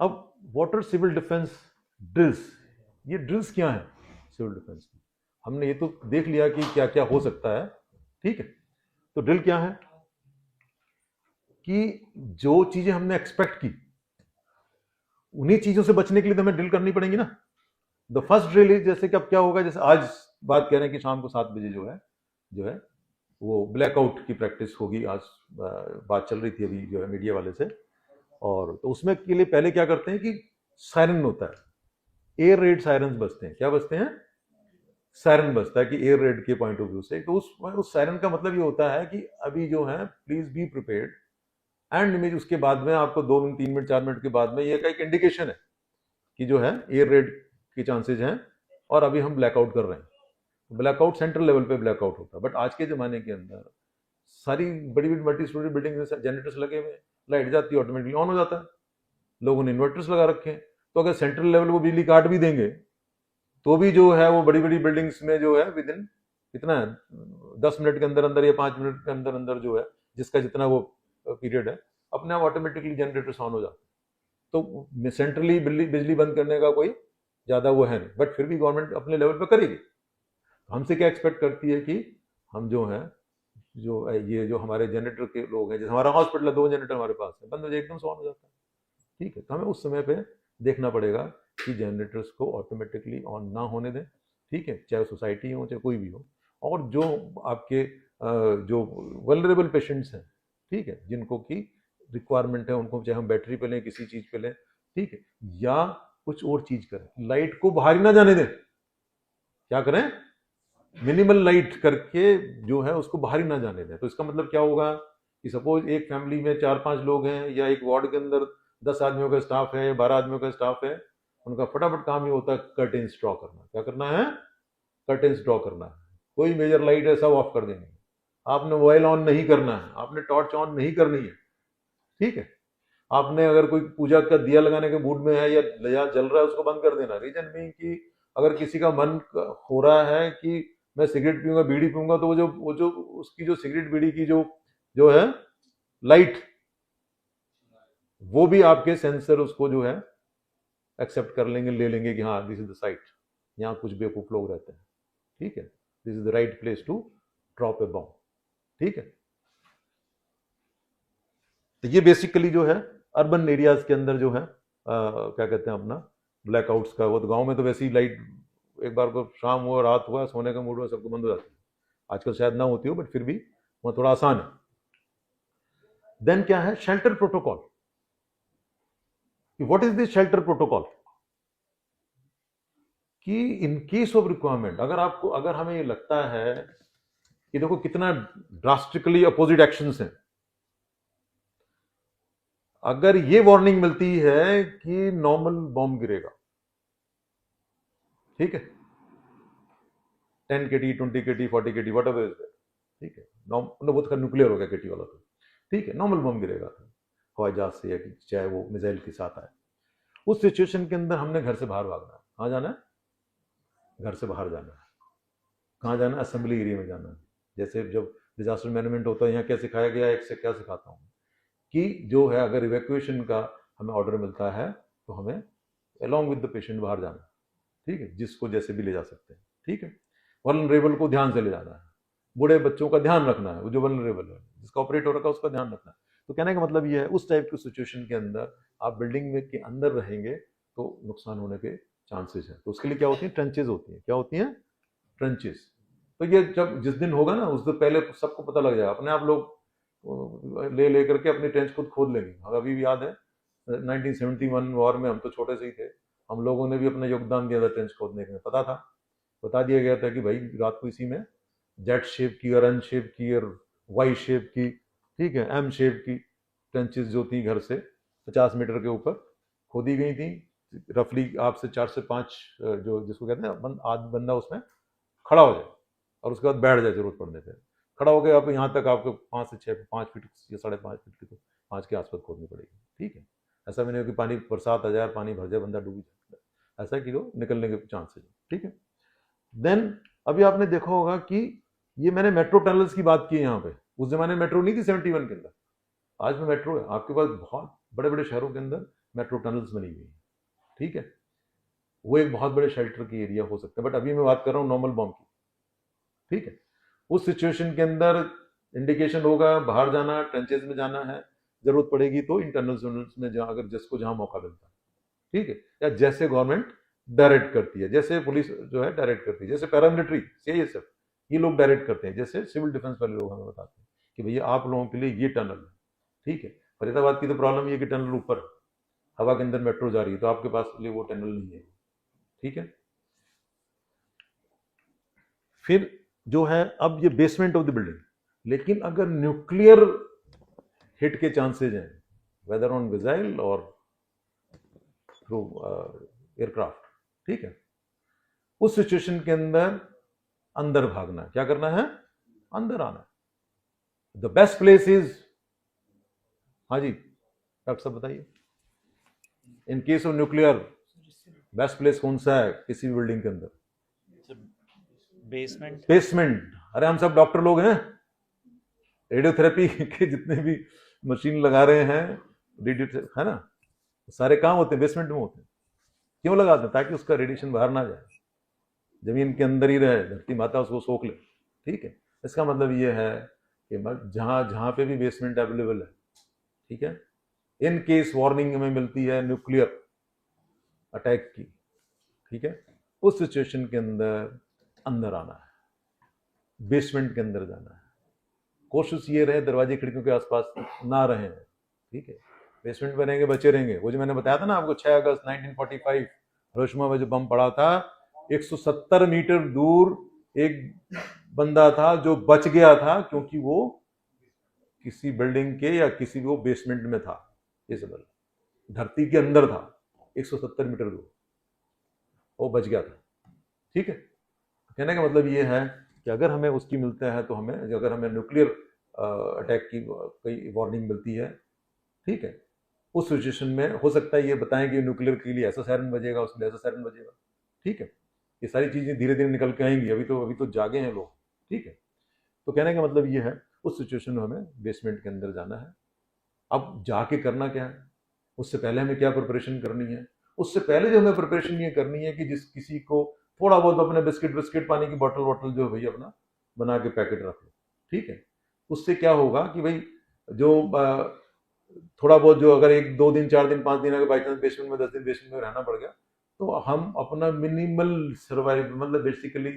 अब वाटर सिविल डिफेंस ड्रिल्स, ये ड्रिल्स क्या है सिविल डिफेंस की, हमने ये तो देख लिया कि क्या क्या हो सकता है, ठीक है। तो ड्रिल क्या है कि जो चीजें हमने एक्सपेक्ट की उन्हीं चीजों से बचने के लिए तो हमें ड्रिल करनी पड़ेंगी ना। द फर्स्ट ड्रिल इज, जैसे कि अब क्या होगा, जैसे आज बात कह रहे हैं कि शाम को 7 बजे जो है वो ब्लैकआउट की प्रैक्टिस होगी। आज बात चल रही थी अभी जो है मीडिया वाले से, और तो उसमें के लिए पहले क्या करते हैं कि सायरन होता है, एयर रेड सायरन बजते हैं। क्या बजते हैं? सायरन बजता है कि एयर रेड के पॉइंट ऑफ व्यू से। तो उस सायरन का मतलब ये होता है कि अभी जो है please be prepared, and image उसके बाद में आपको 2 मिनट 3 मिनट 4 मिनट के बाद में ये का एक इंडिकेशन है कि जो है एयर रेड के चांसेज हैं और अभी हम ब्लैकआउट कर रहे हैं। ब्लैकआउट सेंट्रल लेवल पे ब्लैकआउट होता है, बट आज के ज़माने के अंदर सारी बड़ी बड़ी मल्टी स्टोरी बिल्डिंग में जनरेटर्स लगे हुए, लाइट जाती है ऑटोमेटिकली ऑन हो जाता है, लोगों ने इन्वर्टर्स लगा रखे हैं। तो अगर सेंट्रल लेवल वो बिजली काट भी देंगे तो भी जो है वो बड़ी बड़ी बिल्डिंग्स में जो है विद इन कितना है 10 मिनट के अंदर अंदर या 5 मिनट के अंदर अंदर जो है जिसका जितना वो पीरियड है अपने आप ऑटोमेटिकली जनरेटर्स ऑन हो जाते हैं। तो सेंट्रली बिजली बंद करने का कोई ज़्यादा वो है नहीं, बट फिर भी गवर्नमेंट अपने लेवल पे करेगी। हमसे क्या एक्सपेक्ट करती है कि हम जो है जो ये जो हमारे जनरेटर के लोग हैं, जैसे हमारा हॉस्पिटल है 2 जनरेटर हमारे पास है, बंद हो जाए एकदम से ऑन हो जाता है, ठीक है। तो हमें उस समय पे देखना पड़ेगा कि जनरेटर्स को ऑटोमेटिकली ऑन ना होने दें, ठीक है, चाहे सोसाइटी हो चाहे कोई भी हो। और जो आपके जो वल्नरेबल पेशेंट्स हैं, ठीक है, जिनको की रिक्वायरमेंट है, उनको चाहे हम बैटरी पे लें किसी चीज़ पे लें, ठीक है, या कुछ और चीज़ करें, लाइट को बाहर ही ना जाने दें। क्या करें? मिनिमल लाइट करके जो है उसको बाहर ही ना जाने दें। तो इसका मतलब क्या होगा कि सपोज एक फैमिली में 4-5 लोग हैं या एक वार्ड के अंदर 10 आदमियों का स्टाफ है, 12 आदमियों का स्टाफ है, उनका फटाफट काम ही होता है कर्टेन्स ड्रॉ करना। क्या करना है? कर्टेन्स ड्रॉ करना है। कोई मेजर लाइट है सब ऑफ कर देंगे, आपने मोबाइल ऑन नहीं करना है, आपने टॉर्च ऑन नहीं करनी है, ठीक है। आपने अगर कोई पूजा का दिया लगाने के मूड में है या जल रहा है उसको बंद कर देना। रीजन में कि अगर किसी का मन हो रहा है कि मैं सिगरेट पीऊंगा बीड़ी पीऊंगा, तो वो जो उसकी जो सिगरेट बीड़ी की जो जो है लाइट, वो भी आपके सेंसर उसको जो है एक्सेप्ट कर लेंगे, ले लेंगे कि हाँ दिस इज द साइट, यहाँ कुछ बेवकूफ लोग रहते हैं, ठीक है, this is the right place to drop a bomb, ठीक है। तो ये बेसिकली जो है अर्बन एरियाज के अंदर जो है क्या कहते हैं अपना ब्लैकआउट्स का। वो तो गांव में तो वैसे ही लाइट एक बार को शाम हुआ रात हुआ सोने का मूड हुआ सबको बंद हो जाती है, आजकल शायद ना होती हो बट फिर भी वहाँ थोड़ा आसान है। देन क्या है? Shelter protocol. What is this shelter protocol? कि इन केस ऑफ रिक्वायरमेंट अगर हमें ये लगता है कि देखो कितना ड्रास्टिकली अपोजिट एक्शंस हैं, अगर ये वार्निंग मिलती है कि नॉर्मल बॉम्ब गिरेगा, ठीक है, 10 केटी 20 केटी 40 केटी वट एवर इज दैट, ठीक है, वो तो न्यूक्लियर हो गया केटी वाला, तो ठीक है नॉर्मल बम गिरेगा हवाई जहाज से या चाहे वो मिसाइल के साथ आए। उस सिचुएशन के अंदर हमने घर से बाहर भागना है। कहाँ जाना है? घर से बाहर जाना है। कहाँ जाना है? असेंबली एरिया में जाना है। जैसे जब डिजास्टर मैनेजमेंट होता है यहाँ क्या सिखाया गया है, एक से क्या सिखाता हूँ कि जो है अगर इवैक्यूएशन का हमें ऑर्डर मिलता है तो हमें अलॉन्ग विद द पेशेंट बाहर जाना है, ठीक है, जिसको जैसे भी ले जा सकते हैं, ठीक है। वल्नरेबल को ध्यान से ले जाना है, बूढ़े बच्चों का ध्यान रखना है, वो जो वल्नरेबल है जिसका ऑपरेट हो रखा है उसका ध्यान रखना है। तो कहने का मतलब ये है, उस टाइप की सिचुएशन के अंदर आप बिल्डिंग में के अंदर रहेंगे तो नुकसान होने के चांसेस हैं। तो उसके लिए क्या होती है, ट्रेंचेज होती हैं। क्या होती हैं? ट्रेंचेस। तो ये जब जिस दिन होगा ना उस दिन पहले सबको पता लग जाएगा, अपने आप लोग ले करके अपनी ट्रेंच खुद खोद लेंगे। अभी भी याद है 1971 वॉर में, हम तो छोटे से ही थे, हम लोगों ने भी अपना योगदान दिया था ट्रेंच खोदने के। पता था, बता दिया गया था कि भाई रात को इसी में जेड शेप की और एन शेप की और वाई शेप की, ठीक है, एम शेप की ट्रेंचेस जो थी घर से 50 मीटर के ऊपर खोदी गई थी। रफली आपसे 4 से 5 जो जिसको कहते हैं आध बंदा उसमें खड़ा हो जाए और उसके बाद बैठ जाए जरूरत पड़ने पे। खड़ा हो गया आप यहाँ तक आपको 5 से 6 5 फीट या 5.5 फीट की, तो 5 के आसपास खोदनी पड़ेगी, ठीक है। ऐसा भी नहीं हो कि पानी बरसात आ जाए, पानी भर जाए, बंदा डूब जाए, ऐसा कि वो निकलने के चांसेस, ठीक है। देन अभी आपने देखा होगा कि ये मैंने मेट्रो टनल्स की बात की है यहाँ पे। उस जमाने में मेट्रो नहीं थी 71 के अंदर, आज में मेट्रो है। आपके पास बहुत बड़े बड़े शहरों के अंदर मेट्रो टनल्स बनी हुई है, ठीक है। वो एक बहुत बड़े शेल्टर की एरिया हो सकता है, बट अभी मैं बात कर रहा हूँ नॉर्मल बॉम्ब की, ठीक है। उस सिचुएशन के अंदर इंडिकेशन होगा बाहर जाना, ट्रेंचेज में जाना है, जरूरत पड़ेगी तो इंटरनल्स में जहाँ अगर जिसको जहाँ मौका मिलता है, ठीक है। या जैसे गवर्नमेंट डायरेक्ट करती है, जैसे पुलिस जो है डायरेक्ट करती है, जैसे पैरामिलिट्री सीआईएसएफ ये लोग डायरेक्ट करते हैं, जैसे सिविल डिफेंस वाले लोग हमें बताते हैं कि भैया आप लोगों के लिए ये टनल है, ठीक है। फरीदाबाद की तो प्रॉब्लम ये कि टनल ऊपर हवा के अंदर मेट्रो जा रही है, तो आपके पास लिए वो टनल नहीं है, ठीक है। फिर जो है अब ये बेसमेंट ऑफ द बिल्डिंग, लेकिन अगर न्यूक्लियर हिट के चांसेज हैं, वेदर ऑन मिसाइल और थ्रू एयरक्राफ्ट, ठीक है, उस सिचुएशन के अंदर अंदर भागना, क्या करना है, अंदर आना। द बेस्ट प्लेस इज, हाँ जी डॉक्टर साहब बताइए, इन case of nuclear best place कौन सा है किसी भी बिल्डिंग के अंदर? बेसमेंट। बेसमेंट। अरे हम सब डॉक्टर लोग हैं, रेडियोथेरेपी के जितने भी मशीन लगा रहे हैं, रेडियो है ना, सारे काम होते हैं बेसमेंट में होते हैं। क्यों लगाते हैं? ताकि उसका रेडिएशन बाहर ना जाए, जमीन के अंदर ही रहे, धरती माता उसको सोख ले, ठीक है। इसका मतलब ये है कि जहां जहां पे भी बेसमेंट अवेलेबल है, ठीक है, इन केस वार्निंग हमें मिलती है न्यूक्लियर अटैक की, ठीक है, उस सिचुएशन के अंदर अंदर आना है, बेसमेंट के अंदर जाना है। कोशिश ये रहे दरवाजे खिड़कियों के आसपास ना रहे, ठीक है। बेसमेंट में रहेंगे बचे रहेंगे। वो जो मैंने बताया था ना आपको 6 अगस्त 1945 हिरोशिमा में जो बम पड़ा था, 170 मीटर दूर एक बंदा था जो बच गया था, क्योंकि वो किसी बिल्डिंग के या किसी वो बेसमेंट में था, इजबल धरती के अंदर था 170 मीटर दूर, वो बच गया था, ठीक है। कहने का मतलब ये है कि अगर हमें उसकी मिलता है तो हमें, अगर हमें न्यूक्लियर अटैक की कोई वार्निंग मिलती है, ठीक है, उस सिचुएशन में हो सकता है ये बताएं कि न्यूक्लियर के लिए ऐसा सायरन बजेगा, उसके लिए ऐसा सायरन बजेगा, ठीक है। ये सारी चीजें धीरे धीरे निकल के आएंगी, अभी तो जागे हैं लोग, ठीक है। तो कहने का मतलब ये है उस सिचुएशन में हमें बेसमेंट के अंदर जाना है। अब जाके करना क्या है, उससे पहले हमें क्या प्रिपरेशन करनी है? उससे पहले जो हमें प्रिपरेशन ये करनी है कि जिस किसी को थोड़ा बहुत अपने बिस्किट पानी की बोतल वोटल जो भाई अपना बना के पैकेट रख लो, ठीक है। उससे क्या होगा कि भाई जो थोड़ा बहुत जो अगर 1 2 दिन 4 दिन 5 दिन अगर बाई चांस बेसमेंट में 10 दिन बेसमेंट में रहना पड़ गया, तो हम अपना मिनिमल सर्वाइव, मतलब बेसिकली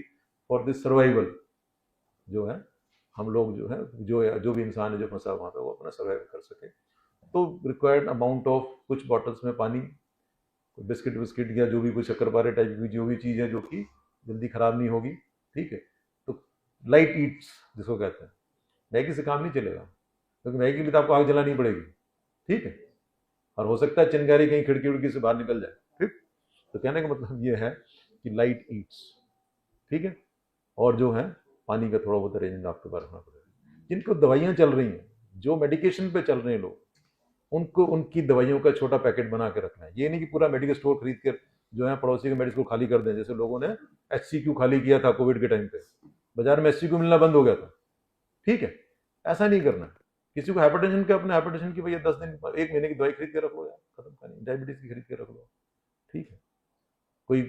फॉर दिस सर्वाइवल जो है, हम लोग जो है जो भी इंसान है जो फंसा वहाँ पे, वो अपना सर्वाइव कर सके। तो रिक्वायर्ड अमाउंट ऑफ कुछ बॉटल्स में पानी, बिस्किट या जो भी कोई शक्करपारे टाइप की जो भी चीज़ है जो कि जल्दी खराब नहीं होगी, ठीक है। तो लाइट ईट्स जिसको कहते हैं, मैगी से काम नहीं चलेगा, क्योंकि मैगी के लिए तो आपको आग जलानी पड़ेगी, ठीक है। और हो सकता है चिंगारी कहीं खिड़की उड़की से बाहर निकल जाए, ठीक। तो कहने का मतलब ये है कि लाइट ईट्स, ठीक है। और जो है पानी का थोड़ा बहुत अरेंजमेंट आपके पास रखना पड़ेगा। जिनको दवाइयाँ चल रही हैं, जो मेडिकेशन पे चल रहे हैं लोग, उनको उनकी दवाइयों का छोटा पैकेट बना के रखना है। ये नहीं कि पूरा मेडिकल स्टोर खरीद कर जो है पड़ोसी के मेडिकल स्टोर खाली कर दें, जैसे लोगों ने HCQ खाली किया था कोविड के टाइम पे, बाजार में HCQ मिलना बंद हो गया था, ठीक है। ऐसा नहीं करना। किसी को हाइपरटेंशन का, अपने हाइपरटेंशन की भैया 10 दिन 1 महीने की दवाई खरीद के रख लो यार, खत्म करनी। डायबिटीज की खरीद के रख लो, ठीक है। कोई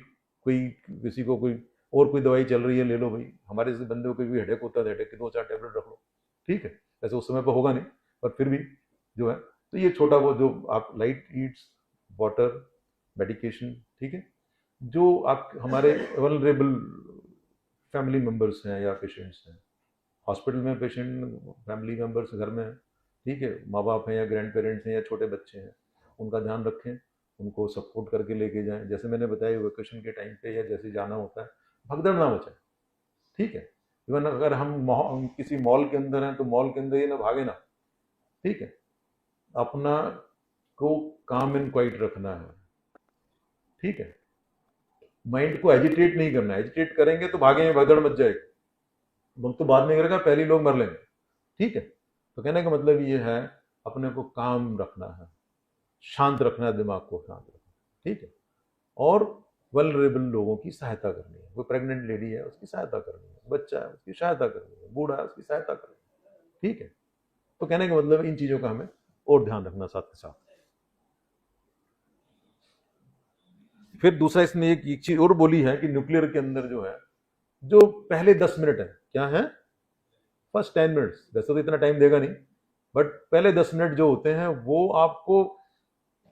कोई किसी को कोई और कोई दवाई चल रही है, ले लो भाई। हमारे जैसे बंदे को कोई भी हेडेक होता है, हेडेक की 2 4 टैबलेट रख लो, ठीक है। ऐसे उस समय पर होगा नहीं, पर फिर भी जो है। तो ये छोटा वो जो आप लाइट ईट्स, वाटर, मेडिकेशन, ठीक है, जो आप हमारे वल्नरेबल फैमिली मेम्बर्स हैं या पेशेंट्स हैं, हॉस्पिटल में पेशेंट फैमिली मेम्बर्स घर में हैं, ठीक है, माँ बाप हैं या ग्रैंड पेरेंट्स हैं या छोटे बच्चे हैं, उनका ध्यान रखें, उनको सपोर्ट करके लेके जाएं। जैसे मैंने बताया वेकेशन के टाइम पे या जैसे जाना होता है, भगदड़ ना मचाए, ठीक है। इवन अगर हम किसी मॉल के अंदर हैं तो मॉल के अंदर ये ना भागे ना, ठीक है, अपना को काम एंड क्वाइट रखना है, ठीक है, माइंड को एजिटेट नहीं करना है। एजिटेट करेंगे तो भागेंगे, भगदड़ मच जाएगी, वक्त तो बाद में करेगा, पहले ही लोग मर लेंगे, ठीक है। तो कहने का मतलब ये है अपने को काम रखना है, शांत रखना है, दिमाग को शांत रखना है, ठीक है। और वल्नरेबल लोगों की सहायता करनी है, कोई प्रेग्नेंट लेडी है उसकी सहायता करनी है, बच्चा है उसकी सहायता करनी है, बूढ़ा है उसकी सहायता करनी है, ठीक है। तो कहने का मतलब इन चीज़ों का हमें और ध्यान रखना साथ के साथ। फिर दूसरा इसमें एक चीज और बोली है कि न्यूक्लियर के अंदर जो है, जो पहले 10 मिनट है, क्या है, फर्स्ट 10 मिनट्स, वैसे तो इतना टाइम देगा नहीं, बट पहले 10 मिनट जो होते हैं वो आपको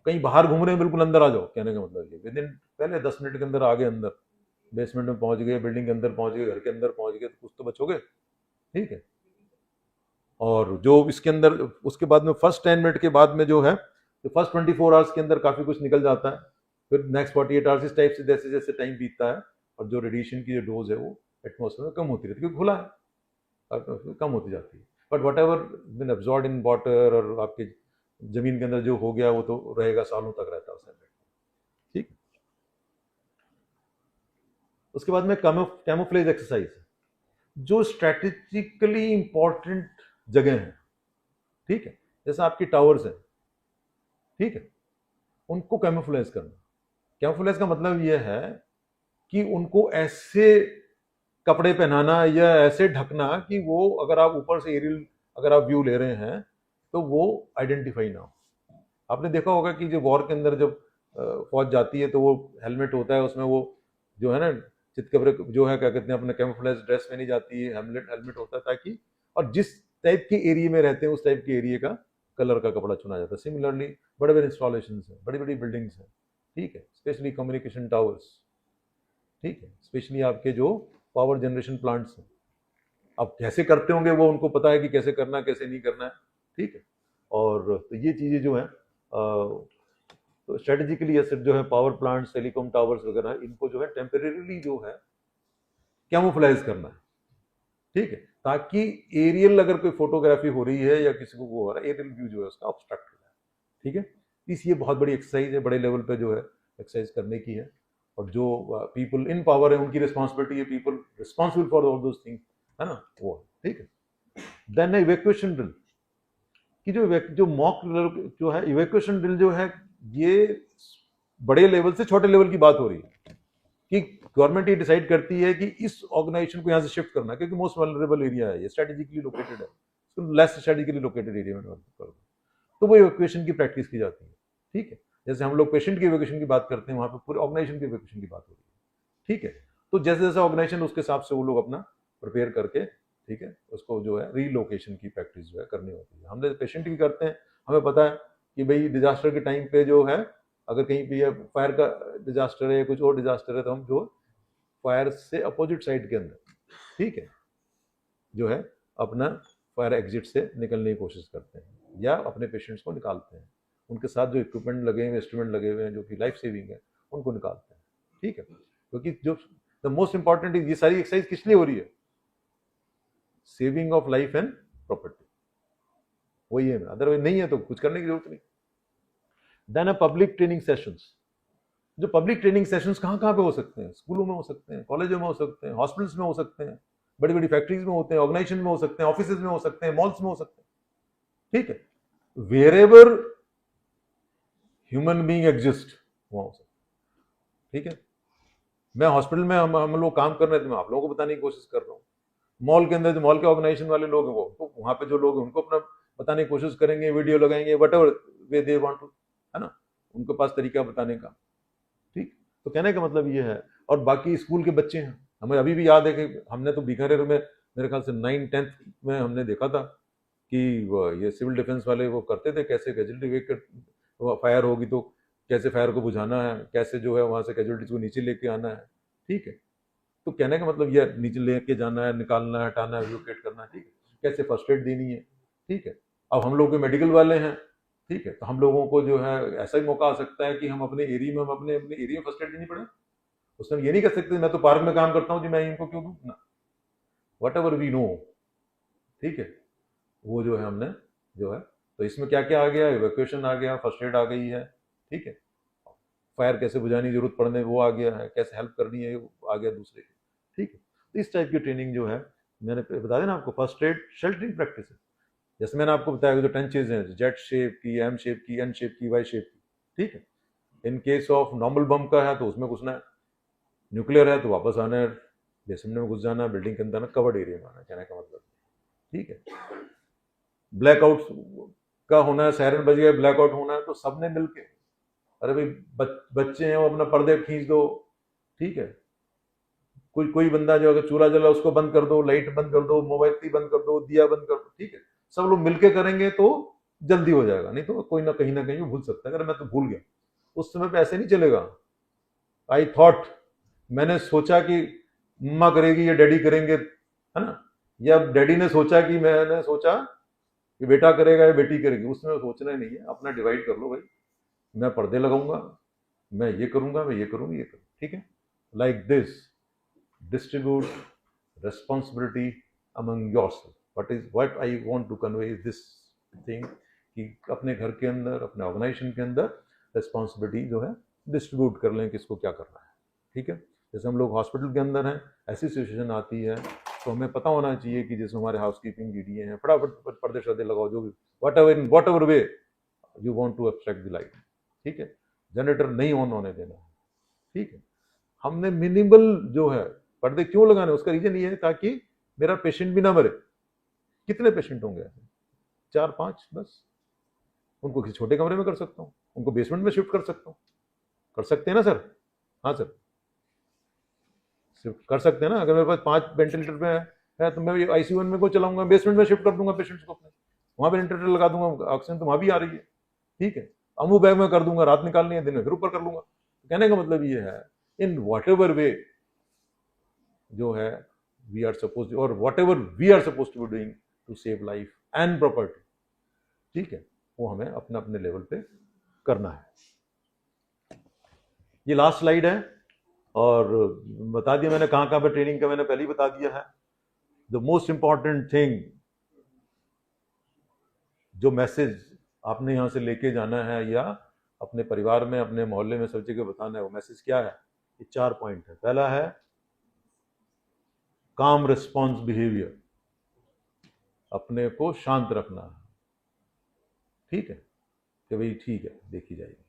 कहीं बाहर घूम रहे हैं, बिल्कुल अंदर आ जाओ, कहने का मतलब ये विद इन पहले 10 मिनट के अंदर आगे अंदर बेसमेंट में पहुंच गए, बिल्डिंग के अंदर पहुंच गए, घर के अंदर पहुंच गए, तो कुछ तो बचोगे, ठीक है। और जो इसके अंदर उसके बाद में फर्स्ट 10 मिनट के बाद में जो है, तो फर्स्ट 24 आवर्स के अंदर काफी कुछ निकल जाता है। फिर नेक्स्ट 48 आवर्स इस टाइप से जैसे जैसे टाइम बीतता है और जो रेडिएशन की जो डोज है वो एटमोसफेयर में कम होती रहती है, क्योंकि खुला है, कम होती जाती है। But what ever bin absorb in water और आपके जमीन के अंदर जो हो गया वो तो रहेगा, सालों तक रहता है उस, ठीक। उसके बाद में कैमोफ्लेज एक्सरसाइज, जो स्ट्रेटेजिकली इंपॉर्टेंट जगह है, ठीक है, जैसे आपकी टावर्स है, ठीक है, उनको कैमोफ्लेज करना। कैमोफ्लेज का मतलब यह है कि उनको ऐसे कपड़े पहनाना या ऐसे ढकना कि वो अगर आप ऊपर से एरियल अगर आप व्यू ले रहे हैं तो वो आइडेंटिफाई ना हो। आपने देखा होगा कि जो वॉर के अंदर जब फौज जाती है तो वो हेलमेट होता है, उसमें वो जो है ना चितकबरे जो है क्या कहते हैं अपने कैमोफ्लेज ड्रेस में नहीं जाती है, हेलमेट हेलमेट होता है ताकि, और जिस टाइप के एरिया में रहते हैं उस टाइप के एरिया का कलर का कपड़ा चुना जाता है। सिमिलरली बड़े बड़े इंस्टॉलेशन है, बड़ी बड़ी बिल्डिंग्स हैं, ठीक है, स्पेशली कम्युनिकेशन टावर्स, ठीक है, स्पेशली आपके जो पावर जनरेशन प्लांट्स हैं, अब कैसे करते होंगे वो उनको पता है कि कैसे करना है कैसे नहीं करना है, ठीक है। और तो ये चीज़ें जो है तो स्ट्रेटेजिकली एसेट जो है पावर प्लांट्स, टेलीकॉम टावर्स वगैरह, इनको जो है टेम्परेरीली जो है कैमोफ्लाइज करना है, ठीक है, ताकि एरियल अगर कोई फोटोग्राफी हो रही है या किसी को वो हो रहा है, एरियल व्यू जो है उसका ऑब्स्ट्रक्ट हो जाए, ठीक है। इस ये बहुत बड़ी एक्सरसाइज है, बड़े लेवल पे जो है एक्सरसाइज करने की है, और जो पीपल इन पावर है उनकी रिस्पॉन्सिबिलिटी है, people responsible for all those things, है ना, वो, ठीक है। देन इवैक्यूएशन ड्रिल कि जो मॉक जो है इवैक्यूएशन ड्रिल जो है, ये बड़े लेवल से छोटे लेवल की बात हो रही है कि गवर्नमेंट ये डिसाइड करती है कि इस ऑर्गेनाइजेशन को यहाँ से शिफ्ट करना, क्योंकि मोस्ट वल्नरेबल एरिया है, ये स्ट्रेटेजिकली लोकेटेड है, तो लेस स्ट्रेटेजिकली लोकेटेड एरिया में कर दो, तो वो इवैक्यूएशन की प्रैक्टिस की जाती है, ठीक है। जैसे हम लोग पेशेंट की इवैक्यूएशन की बात करते हैं, वहां पे पूरे ऑर्गेनाइजेशन की इवैक्यूएशन की बात हो रही है, ठीक है। तो जैसे जैसे ऑर्गेनाइजेशन उसके हिसाब से वो लोग अपना प्रिपेयर करके, ठीक है, उसको जो है रीलोकेशन की प्रैक्टिस जो है करनी होती है। हमने पेशेंट की करते हैं, हमें पता है कि भाई डिजास्टर के टाइम पे जो है अगर कहीं पे फायर का डिजास्टर है या कुछ और डिजास्टर है, तो हम जो फायर से अपोजिट साइड के अंदर, ठीक है, जो है अपना फायर एग्जिट से निकलने की कोशिश करते हैं या अपने पेशेंट्स को निकालते हैं, उनके साथ जो इक्विपमेंट लगे हुए इंस्ट्रूमेंट लगे हुए हैं जो कि लाइफ सेविंग है उनको निकालते हैं, ठीक है। क्योंकि जो द मोस्ट इंपॉर्टेंट ये सारी एक्सरसाइज किस लिए हो रही है, saving of life and property, वही है, अदरवाइज नहीं है तो कुछ करने की जरूरत नहीं। Then a public training sessions, जो पब्लिक ट्रेनिंग सेशंस कहाँ कहाँ पे हो सकते हैं, स्कूलों में हो सकते हैं, कॉलेजों में हो सकते हैं, हॉस्पिटल्स में हो सकते हैं, बड़ी बड़ी फैक्ट्रीज में होते हैं, ऑर्गेनाइजेशन में हो सकते हैं, ऑफिस में हो सकते हैं, मॉल्स में हो सकते हैं, ठीक है, वेयर ह्यूमन बीइंग एग्जिस्ट वहां हो सकते हैं, ठीक है। मैं हॉस्पिटल में हम लोग काम कर रहे थे, मैं आप लोगों को बताने की कोशिश कर रहा हूँ। मॉल के अंदर जो मॉल के ऑर्गेनाइजेशन वाले लोग हैं वो तो वहां पे जो लोग हैं उनको अपना बताने की कोशिश करेंगे, वीडियो लगाएंगे, whatever way they want to, है ना, उनके पास तरीका बताने का, ठीक। तो कहने का मतलब ये है। और बाकी स्कूल के बच्चे हैं, हमें अभी भी याद है कि हमने तो बीकानेर में मेरे ख्याल से 9th 10th में हमने देखा था कि ये सिविल डिफेंस वाले वो करते थे, कैसे कैजुअलिटी वेट फायर होगी तो कैसे फायर को बुझाना है, कैसे जो है वहाँ से कैजुअलिटीज को नीचे लेके आना है, ठीक है। तो कहने का मतलब ये नीचे लेके जाना है, निकालना है, हटाना है, एवोकेट करना है, ठीक है, कैसे फर्स्ट एड देनी है, ठीक है। अब हम लोग के मेडिकल वाले हैं, ठीक है, तो हम लोगों को जो है ऐसा ही मौका आ सकता है कि हम अपने एरिया में अपने एरिया में फर्स्ट एड देनी पड़े। उसमें ये नहीं कर सकते मैं तो पार्क में काम करता हूँ जी मैं इनको क्यों दूँ ना, वट एवर वी नो, ठीक है, वो जो है हमने जो है, तो इसमें क्या क्या आ गया, इवैक्यूएशन आ गया, फर्स्ट एड आ गई है, ठीक है, फायर कैसे बुझाने की जरूरत पड़ने वो आ गया है, कैसे हेल्प करनी है वो आ गया दूसरे की, ठीक है। तो इस टाइप की ट्रेनिंग जो है मैंने बता देना आपको, फर्स्ट एड शेल्टरिंग प्रैक्टिस, जैसे मैंने आपको बताया जो 10 चीजें हैं, जेट शेप की, एम शेप की, एन शेप की, वाई शेप की, ठीक है। इन केस ऑफ नॉर्मल बम का है तो उसमें घुसना है, न्यूक्लियर है तो वापस आना है, बेसमेंट में घुस जाना, बिल्डिंग के अंदर ना, कवर्ड एरिया में आना, कहने का मतलब, ठीक है। ब्लैकआउट का होना है, सायरन बज गया, ब्लैकआउट होना है, तो सबने मिलके, अरे भाई बच्चे हैं वो अपना पर्दे खींच दो, ठीक है, कोई बंदा जो अगर चूल्हा जला उसको बंद कर दो, लाइट बंद कर दो, मोबाइल बंद कर दो, दिया बंद कर दो, ठीक है, सब लोग मिलके करेंगे तो जल्दी हो जाएगा, नहीं तो कोई ना कहीं भूल सकता है, अगर मैं तो भूल गया उस समय पे ऐसे नहीं चलेगा। आई थॉट, मैंने सोचा कि मम्मा करेगी या डैडी करेंगे, है ना, या डैडी ने सोचा कि मैंने सोचा कि बेटा करेगा या बेटी करेगी, उसमें सोचना ही नहीं है, अपना डिवाइड कर लो भाई, मैं पर्दे लगाऊंगा, मैं ये करूंगा, मैं ये करूंगी, ये करूंगा, ठीक है, like this distribute responsibility among yourself. What I want to convey is this thing कि अपने घर के अंदर, अपने ऑर्गेनाइजेशन के अंदर रिस्पॉन्सिबिलिटी जो है डिस्ट्रीब्यूट कर लें, किसको क्या करना है, ठीक है। जैसे हम लोग हॉस्पिटल के अंदर हैं, ऐसी सिचुएशन आती है तो हमें पता होना चाहिए कि जैसे हमारे हाउसकीपिंग डीडीए हैं, फटाफट पर्दे शर्दे लगाओ, जो भी whatever way you want to abstract the light, ठीक है, जनरेटर नहीं ऑन होने देना, ठीक है। हमने मिनिमल जो है पर्दे क्यों लगाने, उसका रीजन ये है ताकि मेरा पेशेंट भी ना मरे। कितने पेशेंट होंगे ऐसे, 4-5 बस, उनको किसी छोटे कमरे में कर सकता हूँ, उनको बेसमेंट में शिफ्ट कर सकता हूँ, कर सकते हैं ना सर? हाँ सर, शिफ्ट कर सकते हैं ना, अगर मेरे पास 5 वेंटिलेटर पे है तो मैं ICU में को चलाऊंगा, बेसमेंट में शिफ्ट कर दूंगा पेशेंट्स को अपने, वहां पे वेंटिलेटर लगा दूंगा, ऑक्सीजन तो वहां भी आ रही है, ठीक है, अमू बैग में कर दूंगा, रात निकालनी है दिन में फिर ऊपर कर लूंगा। कहने का मतलब ये है, इन वॉट एवर वे जो है वी आर सपोज, और whatever we are suppose to be doing to save life and property, ठीक है, वो हमें अपने अपने लेवल पे करना है। ये लास्ट स्लाइड है, और बता दिया मैंने कहाँ कहाँ पे ट्रेनिंग का, मैंने पहले ही बता दिया है। द मोस्ट इंपॉर्टेंट थिंग, जो मैसेज आपने यहाँ से लेके जाना है या अपने परिवार में, अपने मोहल्ले में सब जगह बताना है, वो मैसेज क्या है? ये 4 पॉइंट है। पहला है काम रिस्पॉन्स बिहेवियर, अपने को शांत रखना है, ठीक है, कि भाई ठीक है देखी जाएगी,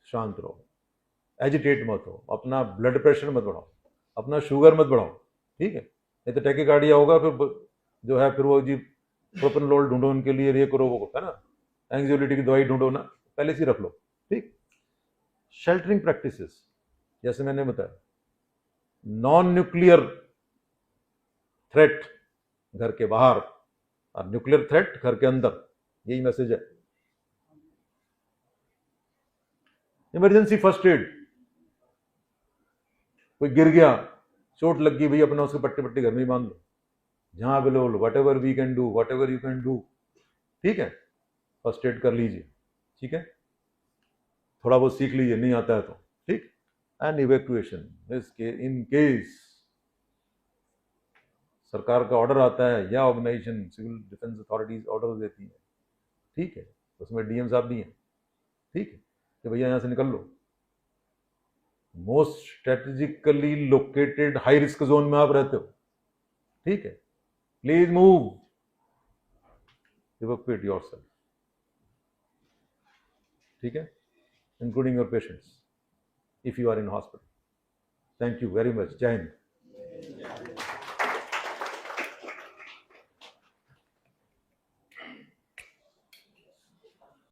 शांत रहो, एजिटेट मत हो, अपना ब्लड प्रेशर मत बढ़ाओ, अपना शुगर मत बढ़ाओ, ठीक है, नहीं तो टैकीकार्डिया होगा, फिर जो है फिर वो जी प्रोपेनोलोल ढूंढो उनके लिए, ये करो वो, है ना, एंग्जाइटी की दवाई ढूंढो ना, पहले से रख लो, ठीक। शेल्टरिंग प्रैक्टिसेस, जैसे मैंने बताया, नॉन न्यूक्लियर थ्रेट घर के बाहर और न्यूक्लियर थ्रेट घर के अंदर, यही मैसेज है। इमरजेंसी फर्स्ट एड, कोई गिर गया, चोट लग गई, भाई अपना उसको पट्टी पट्टी घर में ही बांध लो, जहां पे लो, whatever we can do, whatever you can do, ठीक है, फर्स्ट एड कर लीजिए, ठीक है, थोड़ा बहुत सीख लीजिए, नहीं आता है तो, ठीक। एंड इवैक्यूएशन इसके इन केस सरकार का ऑर्डर आता है या organisation civil defence authorities order देती है, ठीक है, उसमें DM साहब भी हैं, ठीक है, कि भैया यहाँ से निकल लो, most strategically located high risk zone में आप रहते हो, ठीक है, प्लीज मूव, इवैक्यूएट योरसेल्फ, ठीक है, including your patients if you are in hospital. Thank you very much, जय हिंद।